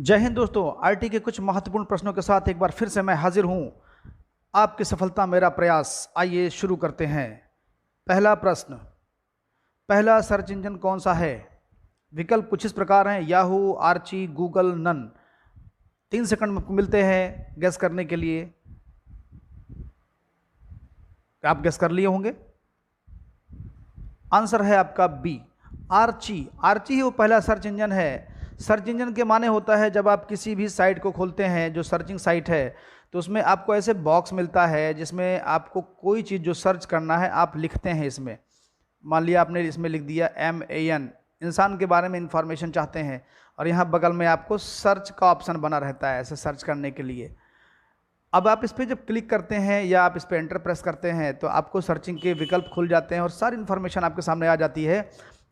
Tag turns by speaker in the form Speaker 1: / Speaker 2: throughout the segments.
Speaker 1: जय हिंद दोस्तों। आईटी के कुछ महत्वपूर्ण प्रश्नों के साथ एक बार फिर से मैं हाजिर हूं। आपकी सफलता मेरा प्रयास। आइए शुरू करते हैं। पहला प्रश्न, पहला सर्च इंजन कौन सा है? विकल्प कुछ इस प्रकार हैं: Yahoo, Archie, Google, none. 3 second आपको मिलते हैं गैस करने के लिए। आप गैस कर लिए होंगे। आंसर है आपका बी, आर्ची। आर्ची ही वो पहला सर्च इंजन है। सर्च इंजन के माने होता है जब आप किसी भी साइट को खोलते हैं, जो सर्चिंग साइट है, तो उसमें आपको ऐसे बॉक्स मिलता है जिसमें आपको कोई चीज़ जो सर्च करना है आप लिखते हैं इसमें। मान लिया आपने इसमें लिख दिया MAN, इंसान के बारे में इंफॉर्मेशन चाहते हैं, और यहाँ बगल में आपको सर्च का ऑप्शन बना रहता है ऐसे सर्च करने के लिए। अब आप इस पर जब क्लिक करते हैं या आप इस पर एंटर प्रेस करते हैं तो आपको सर्चिंग के विकल्प खुल जाते हैं और सारी इन्फॉर्मेशन आपके सामने आ जाती है।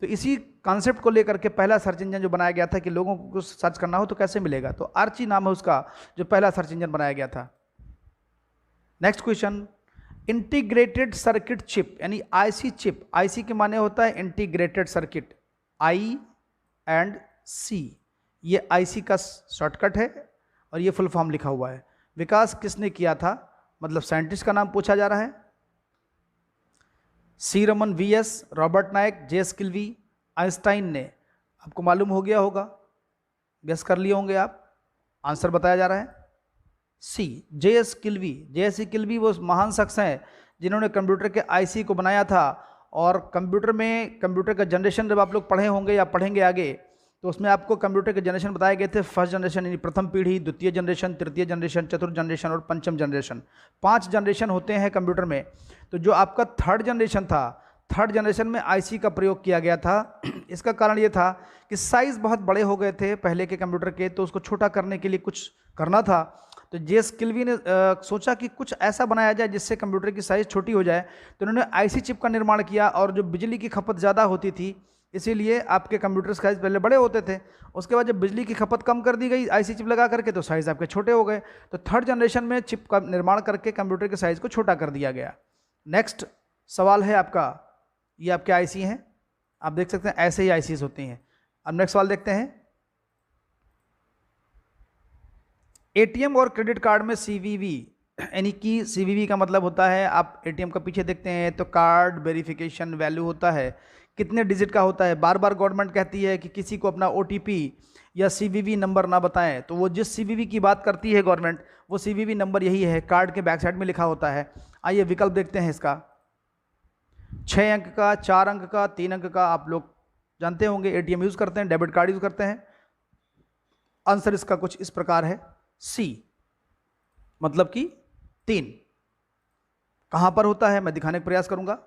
Speaker 1: तो इसी कॉन्सेप्ट को लेकर के पहला सर्च इंजन जो बनाया गया था कि लोगों को कुछ सर्च करना हो तो कैसे मिलेगा, तो आर्ची नाम है उसका, जो पहला सर्च इंजन बनाया गया था। Next question, integrated circuit chip यानी IC चिप। IC के माने होता है इंटीग्रेटेड सर्किट, I&C। ये IC का शॉर्टकट है और ये फुल फॉर्म लिखा हुआ है। विकास किसने किया था, मतलब साइंटिस्ट का नाम पूछा जा रहा है। सी रमन, VS, रॉबर्ट नायक, JS किल्वी, आइंस्टाइन ने। आपको मालूम हो गया होगा, गेस कर लिए होंगे आप। आंसर बताया जा रहा है सी, JS किल्वी। JS किल्वी वो महान शख्स हैं जिन्होंने कंप्यूटर के IC को बनाया था। और कंप्यूटर का जनरेशन जब आप लोग पढ़े होंगे या पढ़ेंगे आगे, तो उसमें आपको कंप्यूटर के जनरेशन बताए गए थे। फर्स्ट जनरेशन यानी प्रथम पीढ़ी, द्वितीय जनरेशन, तृतीय जनरेशन, चतुर्थ जनरेशन और पंचम जनरेशन। 5 जनरेशन होते हैं कंप्यूटर में। तो जो आपका थर्ड जनरेशन था, थर्ड जनरेशन में IC का प्रयोग किया गया था। इसका कारण ये था कि साइज़ बहुत बड़े हो गए थे पहले के कंप्यूटर के, तो उसको छोटा करने के लिए कुछ करना था। तो JS किल्वी ने सोचा कि कुछ ऐसा बनाया जाए जिससे कंप्यूटर की साइज़ छोटी हो जाए। तो उन्होंने IC चिप का निर्माण किया, और जो बिजली की खपत ज़्यादा होती थी इसीलिए आपके कंप्यूटर साइज पहले बड़े होते थे। उसके बाद जब बिजली की खपत कम कर दी गई IC चिप लगा करके, तो साइज़ आपके छोटे हो गए। तो थर्ड जनरेशन में चिप का निर्माण करके कंप्यूटर के साइज़ को छोटा कर दिया गया। नेक्स्ट सवाल है आपका, ये आपके IC हैं, आप देख सकते हैं ऐसे ही ICs होती हैं। अब नेक्स्ट सवाल देखते हैं। ATM और क्रेडिट कार्ड में CVV, यानी कि CVV का मतलब होता है, आप ATM का पीछे देखते हैं तो कार्ड वेरिफिकेशन वैल्यू होता है, कितने डिजिट का होता है। बार बार गवर्नमेंट कहती है कि किसी को अपना OTP या CVV नंबर ना बताएं, तो वो जिस CVV की बात करती है गवर्नमेंट, वो CVV नंबर यही है, कार्ड के बैक साइड में लिखा होता है। आइए विकल्प देखते हैं इसका। 6 अंक का, 4 अंक का, 3 अंक का। आप लोग जानते होंगे ATM यूज़ करते हैं, डेबिट कार्ड यूज़ करते हैं। आंसर इसका कुछ इस प्रकार है C, मतलब कि 3। कहाँ पर होता है मैं दिखाने का प्रयास करूंगा।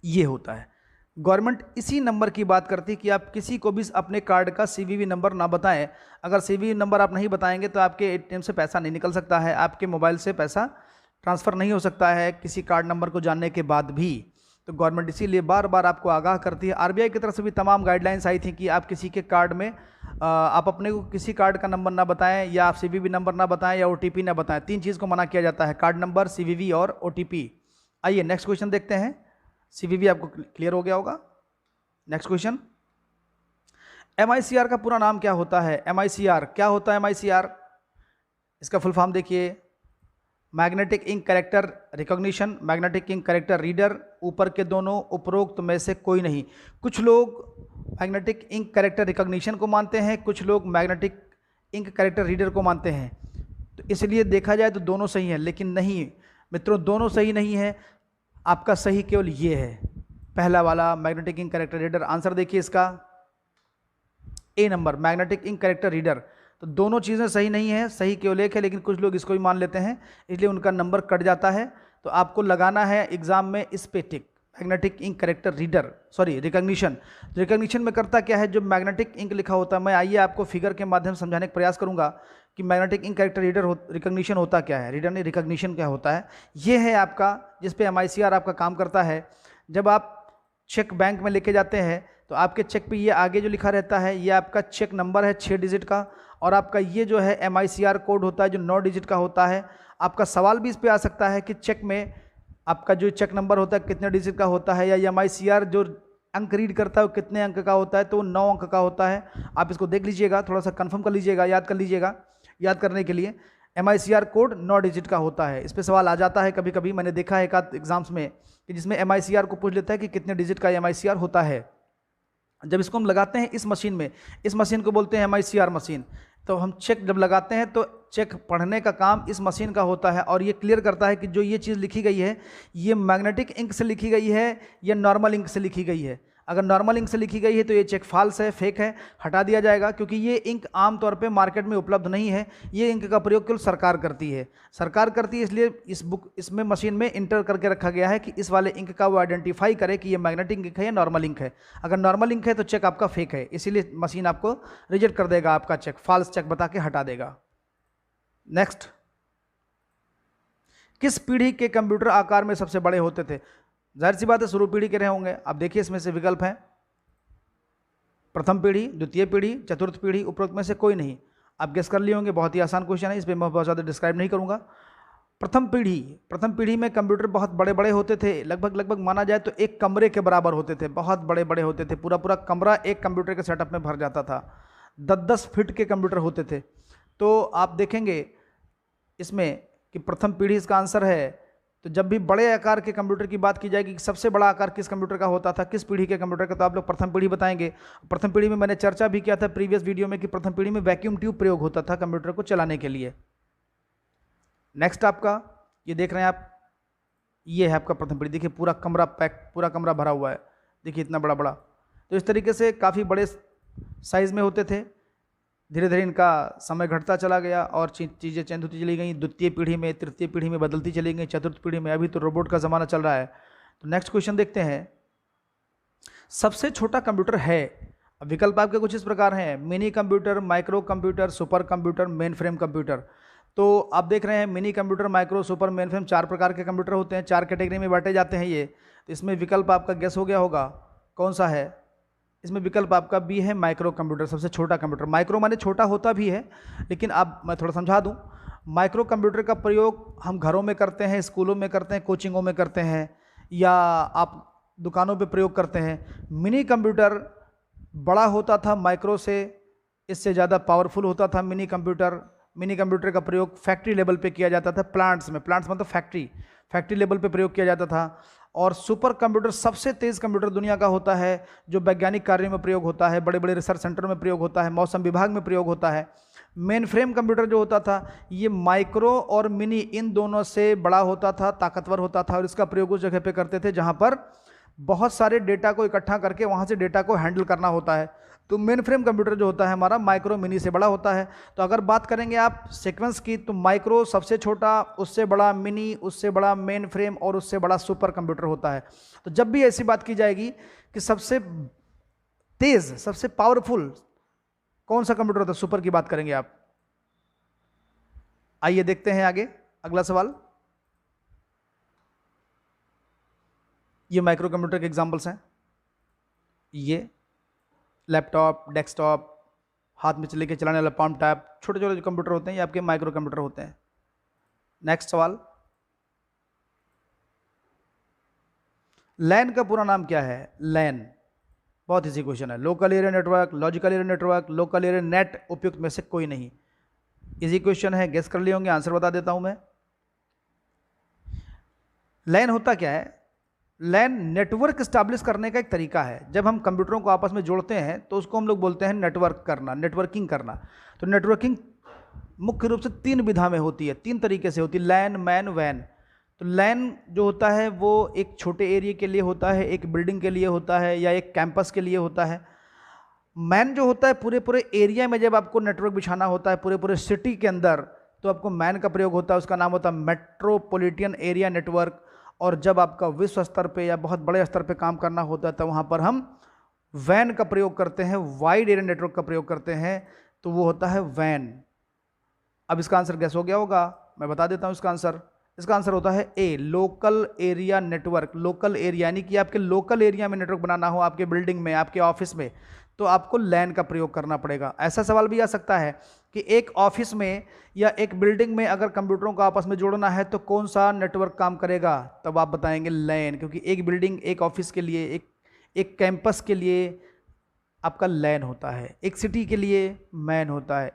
Speaker 1: ये होता है, गवर्नमेंट इसी नंबर की बात करती है कि आप किसी को भी अपने कार्ड का CVV नंबर ना बताएं। अगर CVV नंबर आप नहीं बताएंगे तो आपके ATM से पैसा नहीं निकल सकता है, आपके मोबाइल से पैसा ट्रांसफ़र नहीं हो सकता है किसी कार्ड नंबर को जानने के बाद भी। तो गवर्नमेंट इसीलिए बार बार आपको आगाह करती है। RBI की तरफ से भी तमाम गाइडलाइंस आई थी कि आप किसी के कार्ड में आप अपने को किसी कार्ड का नंबर ना बताएं, या आप CVV नंबर ना बताएं, या OTP ना बताएं। 3 चीज़ को मना किया जाता है, कार्ड नंबर, CVV और OTP। आइए नेक्स्ट क्वेश्चन देखते हैं। CVV आपको क्लियर हो गया होगा। नेक्स्ट क्वेश्चन, MICR का पूरा नाम क्या होता है? MICR क्या होता है? MICR इसका फुल फॉर्म देखिए, magnetic ink character recognition, magnetic ink character reader. ऊपर के दोनों उपरोक्त में से कोई नहीं। कुछ लोग मैग्नेटिक इंक कैरेक्टर रिकॉग्निशन को मानते हैं, कुछ लोग मैग्नेटिक इंक कैरेक्टर रीडर को मानते हैं। तो इसलिए देखा जाए तो दोनों सही हैं, लेकिन नहीं मित्रों, दोनों सही नहीं है। आपका सही केवल ये है, पहला वाला magnetic ink character reader. Answer देखिए इसका A number, magnetic ink character reader. तो दोनों चीज़ें सही नहीं है, सही केवल एक है, लेकिन कुछ लोग इसको भी मान लेते हैं, इसलिए उनका नंबर कट जाता है। तो आपको लगाना है एग्जाम में इस पे tick, magnetic ink character reader, sorry recognition. Recognition में करता क्या है, जो मैग्नेटिक इंक लिखा होता है, मैं आइए आपको फिगर के माध्यम से समझाने का प्रयास करूंगा कि magnetic ink character reader recognition होता क्या है, रीडर नहीं रिकॉग्निशन क्या होता है। ये है आपका जिस पे MICR आपका काम करता है। जब आप चेक बैंक में लेके जाते हैं तो आपके चेक पे ये आगे जो लिखा रहता है, ये आपका चेक नंबर है 6 डिजिट का, और आपका ये जो है MICR कोड होता है जो 9 डिजिट का होता है। आपका सवाल भी इस पे आ सकता है कि चेक में आपका जो चेक नंबर होता है कितने डिजिट का होता है, या MICR जो अंक रीड करता है वो कितने अंक का होता है, तो 9 अंक का होता है। आप इसको देख लीजिएगा, थोड़ा सा कंफर्म कर लीजिएगा, याद कर लीजिएगा। याद करने के लिए MICR कोड 9 डिजिट का होता है। इस पर सवाल आ जाता है कभी कभी, मैंने देखा है एक आध एग्जाम्स में कि जिसमें MICR को पूछ लेता है कि कितने डिजिट का MICR होता है। जब इसको हम लगाते हैं इस मशीन में, इस मशीन को बोलते हैं MICR मशीन, तो हम चेक जब लगाते हैं तो चेक पढ़ने का काम इस मशीन का होता है और ये क्लियर करता है कि जो ये चीज़ लिखी गई है ये मैग्नेटिक इंक से लिखी गई है या नॉर्मल इंक से लिखी गई है। अगर नॉर्मल इंक से लिखी गई है तो ये चेक फॉल्स है, फेक है, हटा दिया जाएगा, क्योंकि ये इंक आमतौर पे मार्केट में उपलब्ध नहीं है। ये इंक का प्रयोग केवल सरकार करती है, सरकार करती है, इसलिए इसमें मशीन में इंटर करके रखा गया है कि इस वाले इंक का वो आइडेंटिफाई करे कि ये मैग्नेटिक इंक है या नॉर्मल इंक है। अगर नॉर्मल इंक है तो चेक आपका फेक है, इसीलिए मशीन आपको रिजेक्ट कर देगा, आपका चेक फॉल्स चेक बता के हटा देगा। नेक्स्ट, किस पीढ़ी के कंप्यूटर आकार में सबसे बड़े होते थे? जाहिर सी बात है शुरू पीढ़ी के रहे होंगे। अब देखिए इसमें से विकल्प हैं, प्रथम पीढ़ी, द्वितीय पीढ़ी, चतुर्थ पीढ़ी, उपरोक्त में से कोई नहीं। आप गेस कर लिए होंगे, बहुत ही आसान क्वेश्चन है, इस पर मैं बहुत ज़्यादा डिस्क्राइब नहीं करूंगा। प्रथम पीढ़ी में कंप्यूटर बहुत बड़े बड़े होते थे, लगभग माना जाए तो एक कमरे के बराबर होते थे, बहुत बड़े बड़े होते थे, पूरा कमरा एक कंप्यूटर के सेटअप में भर जाता था। 10-10 फीट के कंप्यूटर होते थे। तो आप देखेंगे इसमें कि प्रथम पीढ़ी इसका आंसर है। तो जब भी बड़े आकार के कंप्यूटर की बात की जाएगी, सबसे बड़ा आकार किस कंप्यूटर का होता था, किस पीढ़ी के कंप्यूटर का, तो आप लोग प्रथम पीढ़ी बताएंगे। प्रथम पीढ़ी में मैंने चर्चा भी किया था प्रीवियस वीडियो में कि प्रथम पीढ़ी में वैक्यूम ट्यूब प्रयोग होता था कंप्यूटर को चलाने के लिए। नेक्स्ट आपका ये देख रहे हैं आप, ये है आपका प्रथम पीढ़ी। देखिए पूरा कमरा पैक, पूरा कमरा भरा हुआ है, देखिए इतना बड़ा बड़ा। तो इस तरीके से काफ़ी बड़े साइज में होते थे। धीरे धीरे इनका समय घटता चला गया और चीज़ें चेंज होती चली गई। द्वितीय पीढ़ी में, तृतीय पीढ़ी में बदलती चली गई, चतुर्थ पीढ़ी में, अभी तो रोबोट का ज़माना चल रहा है। तो नेक्स्ट क्वेश्चन देखते हैं, सबसे छोटा कंप्यूटर है। विकल्प आपके कुछ इस प्रकार हैं, mini computer, micro computer, super computer, main frame computer. तो आप देख रहे हैं mini computer, micro, super, main frame, 4 प्रकार के कंप्यूटर होते हैं, 4 कैटेगरी में बांटे जाते हैं ये। तो इसमें विकल्प आपका गेस हो गया होगा कौन सा है। इसमें विकल्प आपका बी है, माइक्रो कंप्यूटर, सबसे छोटा कंप्यूटर। माइक्रो माने छोटा होता भी है, लेकिन आप मैं थोड़ा समझा दूं, माइक्रो कंप्यूटर का प्रयोग हम घरों में करते हैं, स्कूलों में करते हैं, कोचिंगों में करते हैं, या आप दुकानों पे प्रयोग करते हैं। मिनी कंप्यूटर बड़ा होता था माइक्रो से, इससे ज़्यादा पावरफुल होता था मिनी कंप्यूटर। मिनी कंप्यूटर का प्रयोग फैक्ट्री लेवल पे किया जाता था, प्लांट्स में, प्लांट्स मतलब फैक्ट्री लेवल पे प्रयोग किया जाता था। और सुपर कंप्यूटर सबसे तेज़ कंप्यूटर दुनिया का होता है, जो वैज्ञानिक कार्यों में प्रयोग होता है, बड़े बड़े रिसर्च सेंटर में प्रयोग होता है, मौसम विभाग में प्रयोग होता है। मेन फ्रेम कंप्यूटर जो होता था ये माइक्रो और मिनी इन दोनों से बड़ा होता था, ताकतवर होता था, और इसका प्रयोग उस जगह पे करते थे जहाँ पर बहुत सारे डेटा को इकट्ठा करके वहाँ से डेटा को हैंडल करना होता है। तो मेन फ्रेम कंप्यूटर जो होता है हमारा माइक्रो मिनी से बड़ा होता है। तो अगर बात करेंगे आप सीक्वेंस की, तो माइक्रो सबसे छोटा, उससे बड़ा मिनी, उससे बड़ा मेन फ्रेम और उससे बड़ा सुपर कंप्यूटर होता है। तो जब भी ऐसी बात की जाएगी कि सबसे तेज, सबसे पावरफुल कौन सा कंप्यूटर होता है, सुपर की बात करेंगे आप। आइए देखते हैं आगे अगला सवाल। ये माइक्रो कंप्यूटर के एग्जांपल्स हैं, ये लैपटॉप, डेस्कटॉप, हाथ में लेके चलाने वाला पाम टैप, छोटे छोटे जो कंप्यूटर होते हैं ये आपके माइक्रो कंप्यूटर होते हैं। नेक्स्ट सवाल, लैन का पूरा नाम क्या है? लैन बहुत इजी क्वेश्चन है। Local area network, logical area network, local area net, उपयुक्त में से कोई नहीं। इजी क्वेश्चन है, गेस कर लिए होंगे, आंसर बता देता हूं मैं। लैन होता क्या है? लैन नेटवर्क स्टैब्लिश करने का एक तरीका है। जब हम कंप्यूटरों को आपस में जोड़ते हैं तो उसको हम लोग बोलते हैं नेटवर्क करना, नेटवर्किंग करना। तो नेटवर्किंग मुख्य रूप से 3 विधा में होती है, 3 तरीके से होती है, लैन, मैन, वैन। तो लैन जो होता है वो एक छोटे एरिया के लिए होता है, एक बिल्डिंग के लिए होता है, या एक कैंपस के लिए होता है। मैन जो होता है पूरे पूरे एरिया में, जब आपको नेटवर्क बिछाना होता है पूरे पूरे सिटी के अंदर, तो आपको मैन का प्रयोग होता है, उसका नाम होता है मेट्रोपॉलिटन एरिया नेटवर्क। और जब आपका विश्व स्तर पे या बहुत बड़े स्तर पे काम करना होता है तो वहाँ पर हम वैन का प्रयोग करते हैं, वाइड एरिया नेटवर्क का प्रयोग करते हैं, तो वो होता है वैन। अब इसका आंसर गैस हो गया होगा, मैं बता देता हूँ इसका आंसर। इसका आंसर होता है A, local area network. Local area यानी कि आपके लोकल एरिया में नेटवर्क बनाना हो, आपके बिल्डिंग में, आपके ऑफिस में, तो आपको लैन का प्रयोग करना पड़ेगा। ऐसा सवाल भी आ सकता है कि एक ऑफिस में या एक बिल्डिंग में अगर कंप्यूटरों को आपस में जोड़ना है तो कौन सा नेटवर्क काम करेगा, तब आप बताएंगे लैन, क्योंकि एक बिल्डिंग, एक ऑफिस के लिए, एक कैंपस के लिए आपका लैन होता है, एक सिटी के लिए मैन होता है,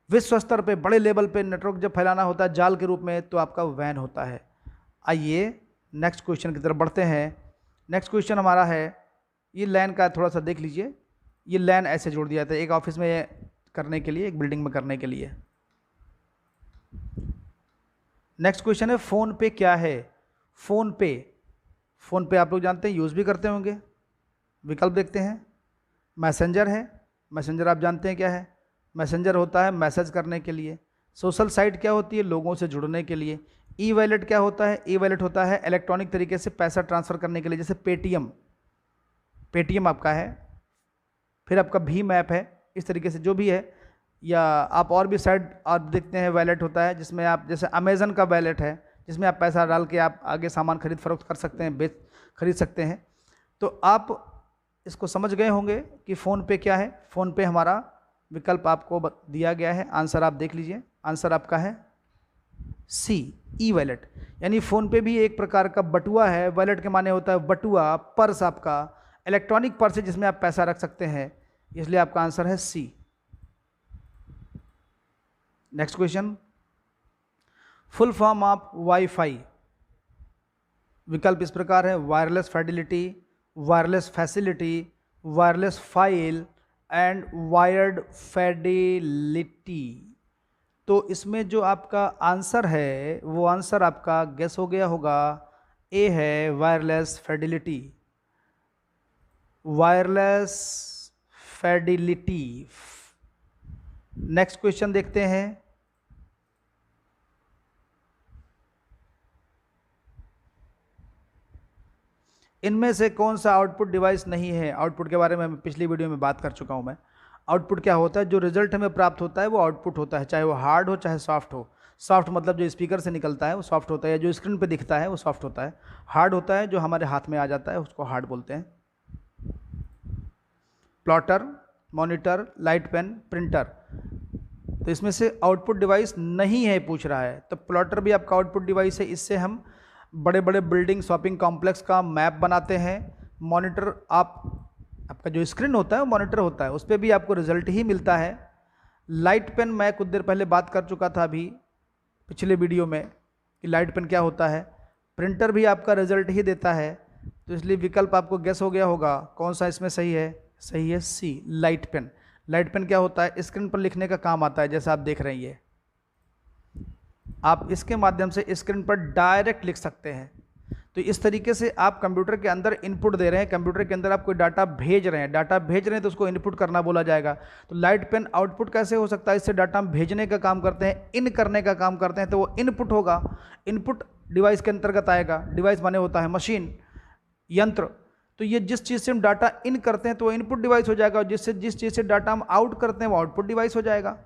Speaker 1: विश्व स्तर पे बड़े लेवल पे नेटवर्क जब फैलाना होता है जाल के रूप में तो आपका वैन होता है। आइए नेक्स्ट क्वेश्चन की तरफ बढ़ते हैं। नेक्स्ट क्वेश्चन हमारा है, ये लैन का थोड़ा सा देख लीजिए। ये लैन ऐसे जोड़ दिया था एक ऑफिस में करने के लिए, एक बिल्डिंग में करने के लिए। नेक्स्ट क्वेश्चन है, फ़ोन पे क्या है? फ़ोन पे आप लोग जानते हैं, यूज़ भी करते होंगे। विकल्प देखते हैं। मैसेंजर है, मैसेंजर आप जानते हैं क्या है? मैसेंजर होता है मैसेज करने के लिए। सोशल साइट क्या होती है? लोगों से जुड़ने के लिए। ई वॉलेट क्या होता है? ई वॉलेट होता है इलेक्ट्रॉनिक तरीके से पैसा ट्रांसफ़र करने के लिए, जैसे पेटीएम आपका है, फिर आपका भीम ऐप है, इस तरीके से जो भी है। या आप और भी साइट आप देखते हैं, वॉलेट होता है जिसमें आप, जैसे अमेज़न का वॉलेट है जिसमें आप पैसा डाल के आप आगे सामान खरीद फरोख्त कर सकते हैं, खरीद सकते हैं। तो आप इसको समझ गए होंगे कि फ़ोन पे क्या है। फ़ोन पे हमारा विकल्प आपको दिया गया है, आंसर आप देख लीजिए। आंसर आपका है सी, ई वॉलेट। यानी फ़ोन पे भी एक प्रकार का बटुआ है। वॉलेट के माने होता है बटुआ, पर्स, आपका इलेक्ट्रॉनिक पर्स है जिसमें आप पैसा रख सकते हैं, इसलिए आपका आंसर है C. Next question, full form of wifi. विकल्प इस प्रकार है, wireless fidelity, wireless facility, wireless file and wired fidelity. तो इसमें जो आपका आंसर है वो आंसर आपका गेस हो गया होगा, ए है wireless fidelity. Wireless Fidelity. Next question देखते हैं। इनमें से कौन सा आउटपुट डिवाइस नहीं है? आउटपुट के बारे में मैं पिछली वीडियो में बात कर चुका हूं मैं। आउटपुट क्या होता है? जो रिजल्ट हमें प्राप्त होता है वो आउटपुट होता है, चाहे वो हार्ड हो चाहे सॉफ्ट हो। सॉफ्ट मतलब जो स्पीकर से निकलता है वो सॉफ्ट होता है, जो स्क्रीन पे दिखता है वो सॉफ्ट होता है। हार्ड होता है जो हमारे हाथ में आ जाता है, उसको हार्ड बोलते हैं। Plotter, monitor, light pen, printer. तो इसमें से आउटपुट डिवाइस नहीं है पूछ रहा है, तो प्लॉटर भी आपका आउटपुट डिवाइस है। इससे हम बड़े बड़े बिल्डिंग, शॉपिंग कॉम्प्लेक्स का मैप बनाते हैं। मॉनिटर आपका जो स्क्रीन होता है वो मॉनिटर होता है, उस पर भी आपको रिजल्ट ही मिलता है। लाइट पेन मैं कुछ देर पहले बात कर चुका था अभी पिछले वीडियो में कि लाइट पेन क्या होता है। प्रिंटर भी आपका रिजल्ट ही देता है, तो इसलिए विकल्प आपको गेस हो गया होगा कौन सा इसमें सही है। सही है सी, लाइट पेन। लाइट पेन क्या होता है? स्क्रीन पर लिखने का काम आता है, जैसा आप देख रहे हैं ये। आप इसके माध्यम से स्क्रीन पर डायरेक्ट लिख सकते हैं। तो इस तरीके से आप कंप्यूटर के अंदर इनपुट दे रहे हैं, कंप्यूटर के अंदर आप कोई डाटा भेज रहे हैं, तो उसको इनपुट करना बोला जाएगा। तो लाइट पेन आउटपुट कैसे हो सकता है? इससे डाटा हम भेजने का काम करते हैं, इन करने का काम करते हैं, तो वो इनपुट होगा। इनपुट डिवाइस के अंतर्गत आएगा। डिवाइस माने होता है मशीन, यंत्र। तो ये जिस चीज़ से हम डाटा इन करते हैं तो वो इनपुट डिवाइस हो जाएगा, और जिस चीज़ से डाटा हम आउट करते हैं वो आउटपुट डिवाइस हो जाएगा।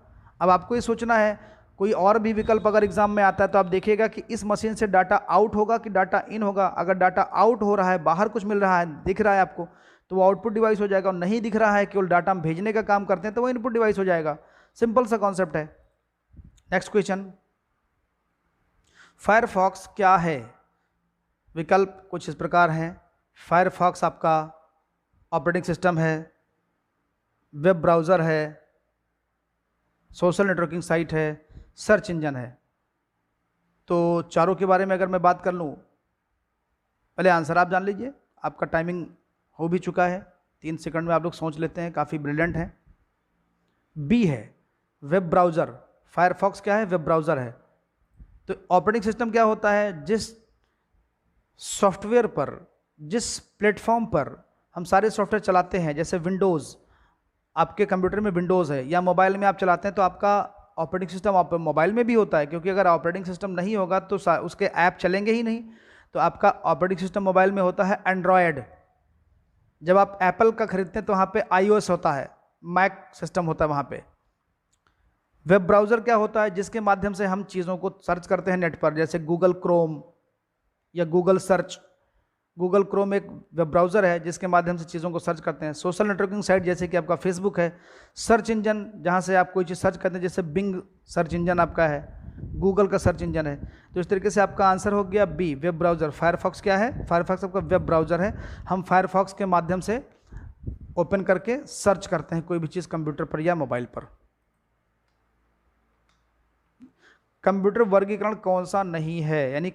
Speaker 1: अब आपको ये सोचना है, कोई और भी विकल्प अगर एग्जाम में आता है तो आप देखिएगा कि इस मशीन से डाटा आउट होगा कि डाटा इन होगा। अगर डाटा आउट हो रहा है, बाहर कुछ मिल रहा है, दिख रहा है आपको, तो वो आउटपुट डिवाइस हो जाएगा। और नहीं दिख रहा है, केवल डाटा हम भेजने का काम करते हैं, तो वो इनपुट डिवाइस हो जाएगा। सिंपल सा कॉन्सेप्ट है। नेक्स्ट क्वेश्चन, फायरफॉक्स क्या है? विकल्प कुछ इस प्रकार हैं। फायरफॉक्स आपका ऑपरेटिंग सिस्टम है, वेब ब्राउज़र है, सोशल नेटवर्किंग साइट है, सर्च इंजन है। तो चारों के बारे में अगर मैं बात कर लूँ, पहले आंसर आप जान लीजिए। आपका टाइमिंग हो भी चुका है, 3 सेकंड में आप लोग सोच लेते हैं, काफ़ी ब्रिलियंट है। बी है वेब ब्राउज़र। फायरफॉक्स क्या है? वेब ब्राउज़र है। तो ऑपरेटिंग सिस्टम क्या होता है? जिस सॉफ्टवेयर पर, जिस प्लेटफॉर्म पर हम सारे सॉफ्टवेयर चलाते हैं, जैसे विंडोज़, आपके कंप्यूटर में विंडोज़ है, या मोबाइल में आप चलाते हैं, तो आपका ऑपरेटिंग सिस्टम आप मोबाइल में भी होता है, क्योंकि अगर ऑपरेटिंग सिस्टम नहीं होगा तो उसके ऐप चलेंगे ही नहीं। तो आपका ऑपरेटिंग सिस्टम मोबाइल में होता है एंड्रॉयड। जब आप एप्पल का खरीदते हैं तो वहाँ पे iOS होता है, मैक सिस्टम होता है वहाँ पे। वेब ब्राउज़र क्या होता है? जिसके माध्यम से हम चीज़ों को सर्च करते हैं नेट पर, जैसे गूगल क्रोम या गूगल सर्च। गूगल क्रोम एक वेब ब्राउज़र है जिसके माध्यम से चीज़ों को सर्च करते हैं। सोशल नेटवर्किंग साइट जैसे कि आपका फेसबुक है। सर्च इंजन, जहाँ से आप कोई चीज़ सर्च करते हैं, जैसे बिंग सर्च इंजन आपका है। गूगल का सर्च इंजन है। तो इस तरीके से आपका आंसर हो गया बी, वेब ब्राउज़र। फायरफॉक्स क्या है? फायरफॉक्स आपका वेब ब्राउज़र है। हम फायरफॉक्स के माध्यम से ओपन करके सर्च करते हैं कोई भी चीज़ कंप्यूटर पर या मोबाइल पर। कंप्यूटर वर्गीकरण कौन सा नहीं है, यानी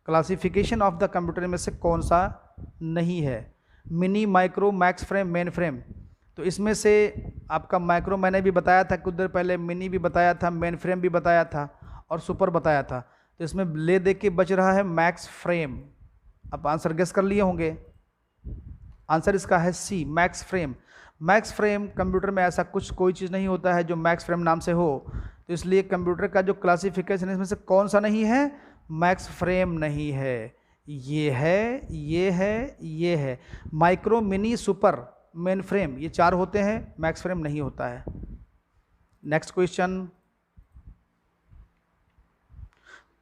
Speaker 1: क्लासिफिकेशन ऑफ द कंप्यूटर में से कौन सा नहीं है? Mini, micro, max frame, main frame. तो इसमें से आपका माइक्रो मैंने भी बताया था कुछ देर पहले, मिनी भी बताया था, मेन फ्रेम भी बताया था और सुपर बताया था। तो इसमें ले दे के बच रहा है मैक्स फ्रेम। अब आंसर गेस कर लिए होंगे, आंसर इसका है C, max frame. Max frame computer में ऐसा कुछ कोई चीज़ नहीं होता है जो मैक्स फ्रेम नाम से हो, तो इसलिए कंप्यूटर का जो क्लासिफिकेशन है इसमें से कौन सा नहीं है? मैक्स फ्रेम नहीं है। ये है, ये है, ये है। Micro, mini, super, main frame, ये चार होते हैं, मैक्स फ्रेम नहीं होता है। नेक्स्ट क्वेश्चन,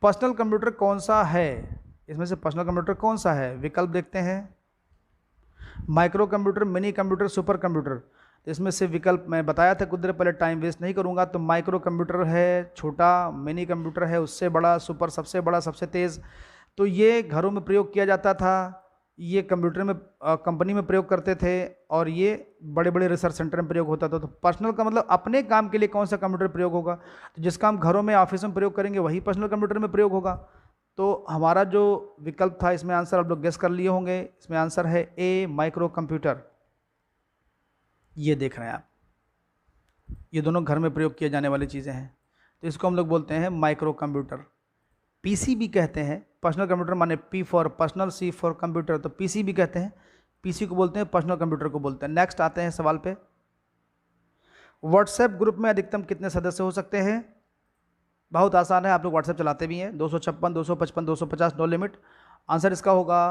Speaker 1: पर्सनल कंप्यूटर कौन सा है? इसमें से पर्सनल कंप्यूटर कौन सा है? विकल्प देखते हैं, micro computer, mini computer, super computer. तो इसमें से विकल्प मैं बताया था कुछ देर पहले, टाइम वेस्ट नहीं करूंगा। तो माइक्रो कंप्यूटर है छोटा, मिनी कंप्यूटर है उससे बड़ा, सुपर सबसे बड़ा सबसे तेज़। तो ये घरों में प्रयोग किया जाता था, ये कंप्यूटर में कंपनी में प्रयोग करते थे, और ये बड़े बड़े रिसर्च सेंटर में प्रयोग होता था। तो पर्सनल का मतलब अपने काम के लिए कौन सा कंप्यूटर प्रयोग होगा? तो जिसका हम घरों में, ऑफिस में प्रयोग करेंगे वही पर्सनल कंप्यूटर में प्रयोग होगा। तो हमारा जो विकल्प था इसमें आंसर आप लोग गेस कर लिए होंगे, इसमें आंसर है ए, माइक्रो कंप्यूटर। ये देख रहे हैं आप, ये दोनों घर में प्रयोग किए जाने वाली चीज़ें हैं, तो इसको हम लोग बोलते हैं माइक्रो कंप्यूटर। पीसी भी कहते हैं, पर्सनल कंप्यूटर माने P for personal, C for computer, तो पीसी भी कहते हैं, पीसी को बोलते हैं, पर्सनल कंप्यूटर को बोलते हैं। नेक्स्ट आते हैं सवाल पे, व्हाट्सएप ग्रुप में अधिकतम कितने सदस्य हो सकते हैं? बहुत आसान है, आप लोग व्हाट्सएप चलाते भी हैं। 256, 255, 250, नो लिमिट। आंसर इसका होगा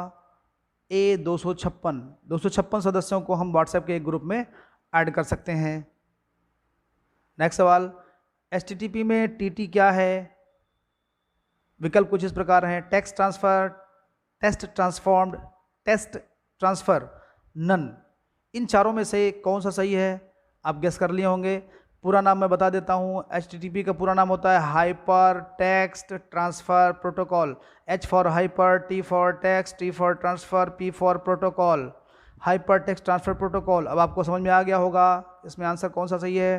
Speaker 1: ए, 256। 256 सदस्यों को हम व्हाट्सएप के एक ग्रुप में ऐड कर सकते हैं। नेक्स्ट सवाल, एचटीटीपी में टीटी क्या है? विकल्प कुछ इस प्रकार हैं, text transfer, test transformed, test transfer, none. इन चारों में से कौन सा सही है? आप गेस कर लिए होंगे। पूरा नाम मैं बता देता हूँ, एचटीटीपी का पूरा नाम होता है hyper text transfer protocol. H for hyper, T for text, T for transfer, P for protocol, hyper text transfer protocol. अब आपको समझ में आ गया होगा इसमें आंसर कौन सा सही है।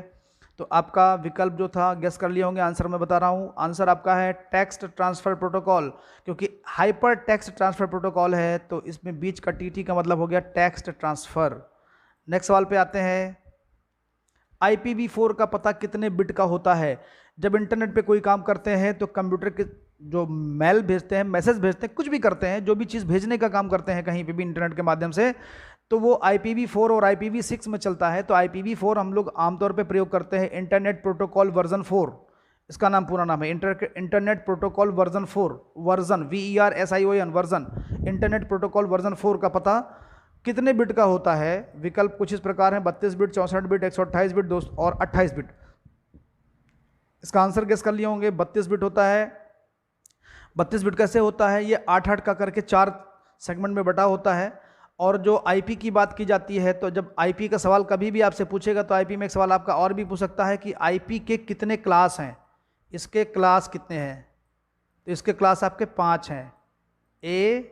Speaker 1: तो आपका विकल्प जो था गेस कर लिए होंगे, आंसर मैं बता रहा हूँ, आंसर आपका है टेक्स्ट ट्रांसफर प्रोटोकॉल। क्योंकि हाइपर टेक्स्ट ट्रांसफर प्रोटोकॉल है तो इसमें बीच का टीटी का मतलब हो गया टेक्स्ट ट्रांसफर। नेक्स्ट सवाल पे आते हैं, IPv4 का पता कितने बिट का होता है? जब इंटरनेट पे कोई काम करते हैं तो कंप्यूटर के जो मेल भेजते हैं, मैसेज भेजते हैं, कुछ भी करते हैं, जो भी चीज़ भेजने का काम करते हैं कहीं पे भी इंटरनेट के माध्यम से, तो वो IPv4 और IPv6 में चलता है। तो IPv4 हम लोग आमतौर पे प्रयोग करते हैं इंटरनेट प्रोटोकॉल वर्जन 4, इसका नाम पूरा नाम है internet protocol version 4, version VERSION version, internet protocol version 4 का पता कितने बिट का होता है? विकल्प कुछ इस प्रकार हैं, 32 बिट, 64 बिट, 128 बिट, 2 और 28 बिट। इसका आंसर गेस कर लिए होंगे, 32 बिट होता है। 32 बिट कैसे होता है? ये 8-8 का करके 4 सेगमेंट में बटा होता है। और जो आईपी की बात की जाती है, तो जब आईपी का सवाल कभी भी आपसे पूछेगा तो आईपी में एक सवाल आपका और भी पूछ सकता है कि आईपी के कितने क्लास हैं, इसके क्लास कितने हैं? तो इसके क्लास आपके 5 हैं, A,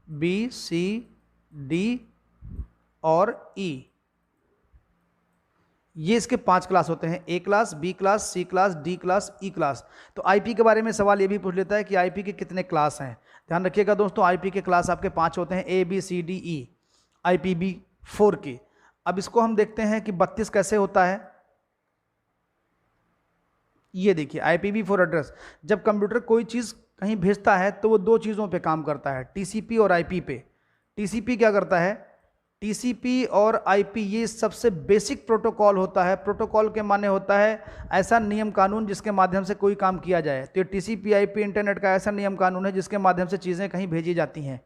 Speaker 1: B, C, D और E। ये इसके 5 क्लास होते हैं, A class, B class, C class, D class, E class. तो आईपी के बारे में सवाल ये भी पूछ लेता है कि आईपी के कितने क्लास हैं। ध्यान रखिएगा दोस्तों, आईपी के क्लास आपके 5 होते हैं, A, B, C, D, E, IPv4 के। अब इसको हम देखते हैं कि 32 कैसे होता है। ये देखिए IPv4 एड्रेस, जब कंप्यूटर कोई चीज़ कहीं भेजता है तो वो 2 चीज़ों पे काम करता है, TCP और IP पे। TCP क्या करता है? TCP और IP ये सबसे बेसिक प्रोटोकॉल होता है। प्रोटोकॉल के माने होता है ऐसा नियम कानून जिसके माध्यम से कोई काम किया जाए। तो TCP IP इंटरनेट का ऐसा नियम कानून है जिसके माध्यम से चीज़ें कहीं भेजी जाती हैं।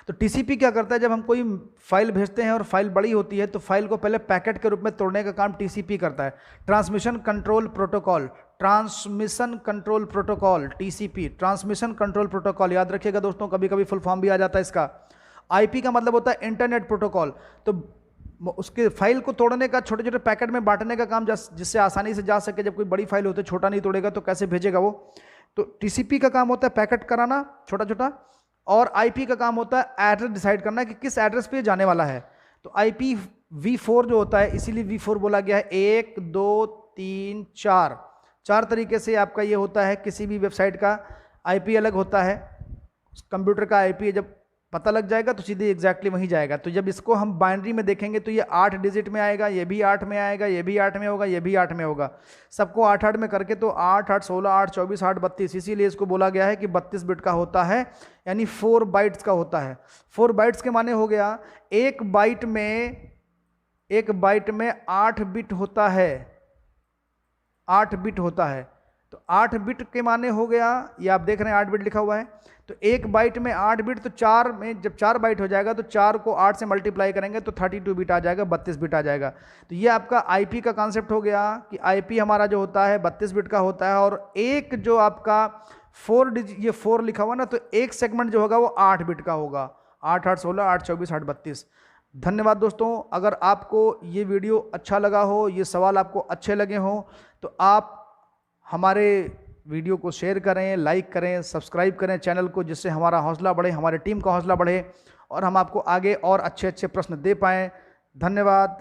Speaker 1: तो TCP क्या करता है, जब हम कोई फाइल भेजते हैं और फाइल बड़ी होती है तो फाइल को पहले पैकेट के रूप में तोड़ने का काम TCP करता है, transmission control protocol. Transmission control protocol TCP, transmission control protocol. याद रखिएगा दोस्तों, कभी कभी फुल फॉर्म भी आ जाता है इसका। IP का मतलब होता है इंटरनेट प्रोटोकॉल। तो उसके फाइल को तोड़ने का, छोटे छोटे पैकेट में बांटने का काम, जिससे आसानी से जा सके। जब कोई बड़ी फाइल होती है, छोटा नहीं तोड़ेगा तो कैसे भेजेगा वो। तो टीसीपी का काम होता है पैकेट कराना छोटा छोटा, और आईपी का काम होता है एड्रेस डिसाइड करना कि किस एड्रेस पे जाने वाला है। तो आईपी V4 जो होता है, इसीलिए V4 बोला गया है। 1 2 3 4 चार तरीके से आपका ये होता है। किसी भी वेबसाइट का आईपी अलग होता है, कंप्यूटर का आईपी जब पता लग जाएगा तो सीधे एग्जैक्टली वहीं जाएगा। तो जब इसको हम बाइनरी में देखेंगे तो ये 8 डिजिट में आएगा, ये भी 8 में आएगा, ये भी 8 में होगा, ये भी 8 में होगा। सबको 8 8 में करके तो 8 8 16 8 24 8 32, इसीलिए इसको बोला गया है कि 32 बिट का होता है, यानी 4 बाइट्स का होता है। 4 बाइट्स के माने हो गया एक बाइट में 8 बिट होता है, 8 बिट होता है। तो 8 बिट के माने हो गया, ये आप देख रहे हैं 8 बिट लिखा हुआ है। तो एक बाइट में 8 बिट, तो 4 में जब 4 बाइट हो जाएगा तो 4 को 8 से मल्टीप्लाई करेंगे तो 32 बिट आ जाएगा, 32 बिट आ जाएगा। तो ये आपका आईपी का कॉन्सेप्ट हो गया कि आईपी हमारा जो होता है 32 बिट का होता है। और एक जो आपका 4 डिजिट, ये 4 लिखा हुआ ना, तो एक सेगमेंट जो होगा वो 8 बिट का होगा। 8 8 16 8 24 8 32। धन्यवाद दोस्तों। अगर आपको ये वीडियो अच्छा लगा हो, ये सवाल आपको अच्छे लगे हों, तो आप हमारे वीडियो को शेयर करें, लाइक करें, सब्सक्राइब करें चैनल को, जिससे हमारा हौसला बढ़े, हमारी टीम का हौसला बढ़े और हम आपको आगे और अच्छे अच्छे प्रश्न दे पाएँ। धन्यवाद।